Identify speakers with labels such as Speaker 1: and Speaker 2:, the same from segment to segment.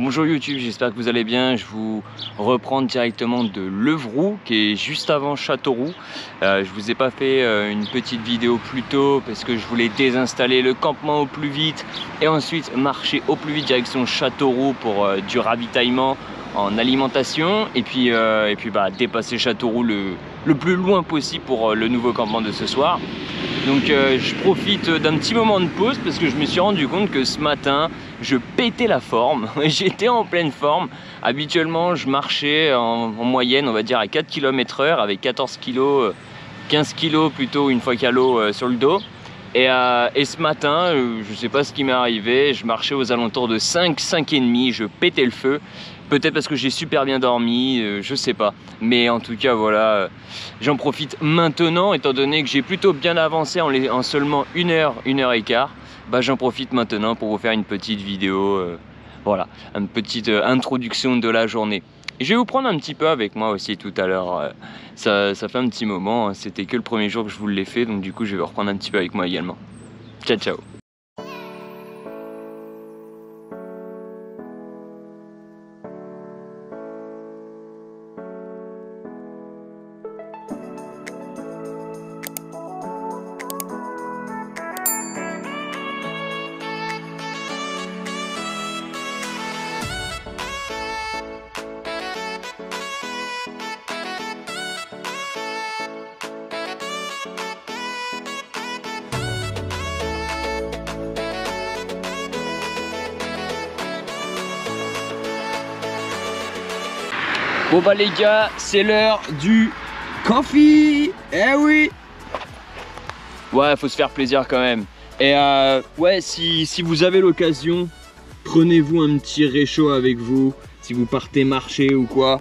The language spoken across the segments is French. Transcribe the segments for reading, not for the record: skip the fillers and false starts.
Speaker 1: Bonjour YouTube, j'espère que vous allez bien. Je vous reprends directement de Levroux qui est juste avant Châteauroux. Je vous ai pas fait une petite vidéo plus tôt parce que je voulais désinstaller le campement au plus vite et ensuite marcher au plus vite direction Châteauroux pour du ravitaillement en alimentation et puis dépasser Châteauroux le plus loin possible pour le nouveau campement de ce soir. Donc je profite d'un petit moment de pause parce que je me suis rendu compte que ce matin je pétais la forme, j'étais en pleine forme. Habituellement je marchais en moyenne on va dire à 4 km/h avec 14 kg, 15 kg plutôt une fois qu'il y a l'eau sur le dos. Et ce matin, je sais pas ce qui m'est arrivé, je marchais aux alentours de 5,5, je pétais le feu. Peut-être parce que j'ai super bien dormi, je sais pas. Mais en tout cas, voilà, j'en profite maintenant, étant donné que j'ai plutôt bien avancé en seulement 1 heure, 1 heure et quart. Bah, j'en profite maintenant pour vous faire une petite vidéo, voilà, une petite introduction de la journée. Et je vais vous prendre un petit peu avec moi aussi tout à l'heure. Ça fait un petit moment, hein, c'était que le premier jour que je vous l'ai fait, donc du coup je vais vous reprendre un petit peu avec moi également. Ciao ciao. Bon bah les gars, c'est l'heure du coffee. Eh oui. Ouais, faut se faire plaisir quand même. Et ouais, si vous avez l'occasion, prenez-vous un petit réchaud avec vous, si vous partez marcher ou quoi.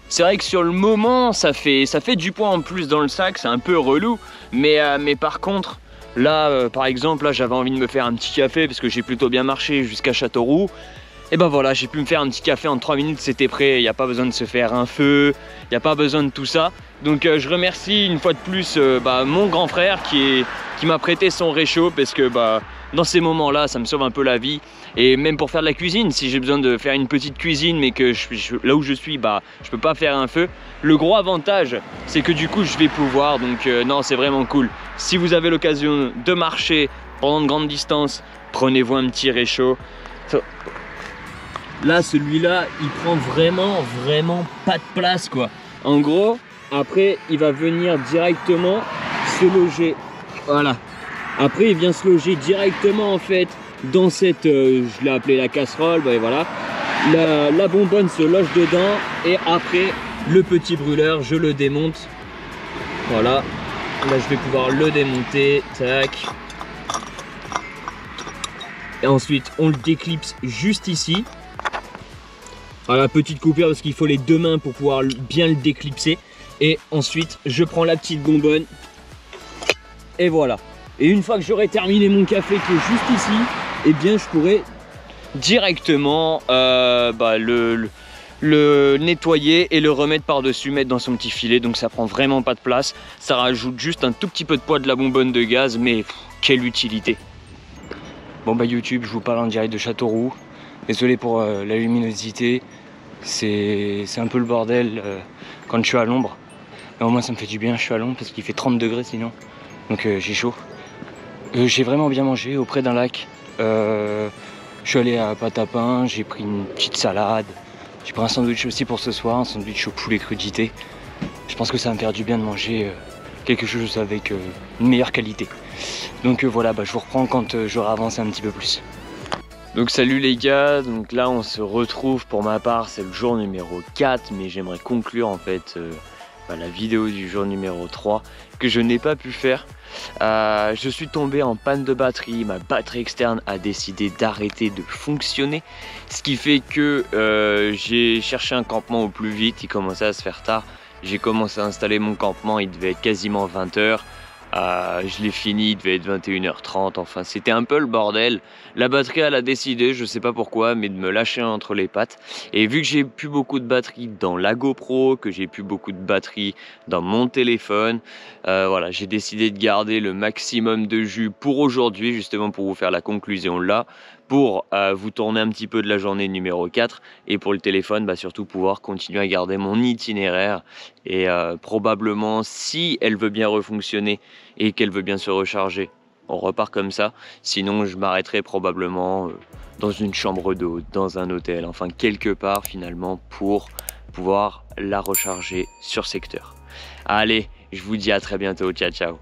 Speaker 1: C'est vrai que sur le moment, ça fait du poids en plus dans le sac, c'est un peu relou. Mais par contre, là, par exemple, là j'avais envie de me faire un petit café parce que j'ai plutôt bien marché jusqu'à Châteauroux. Et ben voilà, j'ai pu me faire un petit café en 3 minutes, c'était prêt, il n'y a pas besoin de se faire un feu, il n'y a pas besoin de tout ça. Donc je remercie une fois de plus mon grand frère qui m'a prêté son réchaud parce que dans ces moments-là, ça me sauve un peu la vie. Et même pour faire de la cuisine, si j'ai besoin de faire une petite cuisine mais que là où je suis, je peux pas faire un feu. Le gros avantage, c'est que du coup, je vais pouvoir, donc non, c'est vraiment cool. Si vous avez l'occasion de marcher pendant de grandes distances, prenez-vous un petit réchaud. Là, celui-là, il prend vraiment pas de place, quoi. En gros, après, il va venir directement se loger. Voilà. Après, il vient se loger directement, en fait, dans cette... je l'ai appelé la casserole, et voilà. La bonbonne se loge dedans. Et après, le petit brûleur, je le démonte. Voilà. Là, je vais pouvoir le démonter. Tac. Et ensuite, on le déclipse juste ici. Voilà, petite coupure parce qu'il faut les 2 mains pour pouvoir bien le déclipser. Et ensuite, je prends la petite bonbonne. Et voilà. Et une fois que j'aurai terminé mon café qui est juste ici, eh bien, je pourrai directement le nettoyer et le remettre par-dessus, mettre dans son petit filet. Donc, ça prend vraiment pas de place. Ça rajoute juste un tout petit peu de poids de la bonbonne de gaz. Mais quelle utilité. Bon, YouTube, je vous parle en direct de Châteauroux. Désolé pour la luminosité, c'est un peu le bordel quand je suis à l'ombre. Mais au moins ça me fait du bien, je suis à l'ombre parce qu'il fait 30 degrés sinon. Donc j'ai chaud. J'ai vraiment bien mangé auprès d'un lac. Je suis allé à pâte à pain, j'ai pris une petite salade. J'ai pris un sandwich aussi pour ce soir, un sandwich au poulet crudité. Je pense que ça va me faire du bien de manger quelque chose avec une meilleure qualité. Donc voilà, je vous reprends quand j'aurai avancé un petit peu plus. Donc salut les gars, donc là on se retrouve, pour ma part c'est le jour numéro 4, mais j'aimerais conclure en fait la vidéo du jour numéro 3 que je n'ai pas pu faire. Je suis tombé en panne de batterie, ma batterie externe a décidé d'arrêter de fonctionner, ce qui fait que j'ai cherché un campement au plus vite, il commençait à se faire tard, j'ai commencé à installer mon campement, il devait être quasiment 20 h. Je l'ai fini, il devait être 21h30, enfin c'était un peu le bordel. La batterie elle a décidé, je sais pas pourquoi, mais de me lâcher entre les pattes. Et vu que j'ai plus beaucoup de batterie dans la GoPro, que j'ai plus beaucoup de batterie dans mon téléphone, voilà, j'ai décidé de garder le maximum de jus pour aujourd'hui, justement pour vous faire la conclusion là.
Speaker 2: pour vous tourner un petit peu de la journée numéro 4 et pour le téléphone bah, surtout pouvoir continuer à garder mon itinéraire et probablement si elle veut bien refonctionner et qu'elle veut bien se recharger on repart comme ça, sinon je m'arrêterai probablement dans une chambre d'hôte, dans un hôtel, enfin quelque part finalement pour pouvoir la recharger sur secteur. Allez, je vous dis à très bientôt, ciao ciao.